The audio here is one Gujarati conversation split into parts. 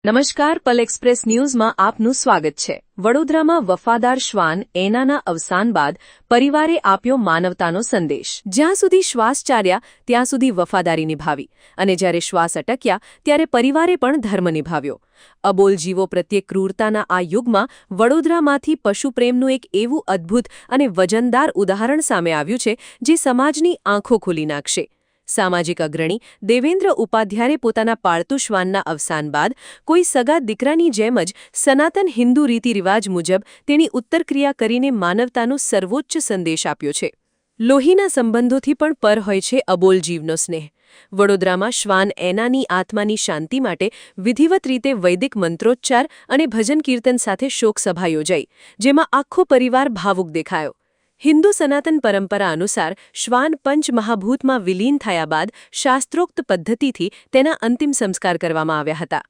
નમસ્કાર, પલ એક્સપ્રેસ ન્યૂઝમાં આપનું સ્વાગત છે। વડોદરામાં વફાદાર શ્વાન એનાના અવસાન બાદ પરિવારે આપ્યો માનવતાનો સંદેશ। જ્યાં સુધી શ્વાસ ચાલ્યા ત્યાં સુધી વફાદારી નિભાવી અને જ્યારે શ્વાસ અટક્યા ત્યારે પરિવારે પણ ધર્મ નિભાવ્યો। અબોલ જીવો પ્રત્યે ક્રૂરતાના આ યુગમાં વડોદરામાંથી પશુપ્રેમનું એક એવું અદ્ભુત અને વજનદાર ઉદાહરણ સામે આવ્યું છે જે સમાજની આંખો ખોલી નાખશે। સામાજિક અગ્રણી દેવેન્દ્ર ઉપાધ્યાયે પોતાના પાળતુ શ્વાનના અવસાન બાદ કોઈ સગા દીકરાની જેમ જ સનાતન હિન્દુ રીતિરિવાજ મુજબ તેની ઉત્તરક્રિયા કરીને માનવતાનો સર્વોચ્ચ સંદેશ આપ્યો છે। લોહીના સંબંધોથી પણ પર હોય છે અબોલ જીવનો સ્નેહ। વડોદરામાં શ્વાન એનાની આત્માની શાંતિ માટે વિધિવત રીતે વૈદિક મંત્રોચ્ચાર અને ભજન કીર્તન સાથે શોકસભા યોજાઈ, જેમાં આખો પરિવાર ભાવુક દેખાયો। હિન્દુ સનાતન પરંપરા અનુસાર શ્વાન પંચમહાભૂતમાં વિલીન થયા બાદ શાસ્ત્રોક્ત પદ્ધતિથી તેના અંતિમ સંસ્કાર કરવામાં આવ્યા હતા।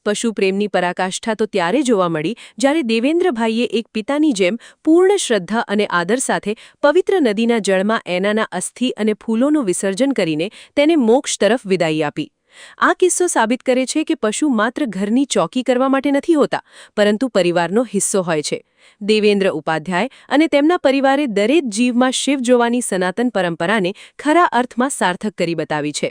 પશુપ્રેમની પરાકાષ્ઠા તો ત્યારે જોવા મળી જ્યારે દેવેન્દ્રભાઈએ એક પિતાની જેમ પૂર્ણ શ્રદ્ધા અને આદર સાથે પવિત્ર નદીના જળમાં એનાના અસ્થિ અને ફૂલોનું વિસર્જન કરીને તેને મોક્ષ તરફ વિદાય આપી। આ કિસ્સો સાબિત કરે છે કે પશુ માત્ર ઘરની ચોકી કરવા માટે નથી હોતા, પરંતુ પરિવારનો હિસ્સો હોય છે। દેવેન્દ્ર ઉપાધ્યાય અને તેમના પરિવારે દરેક જીવમાં શિવ જોવાની સનાતન પરંપરાને ખરા અર્થમાં સાર્થક કરી બતાવી છે।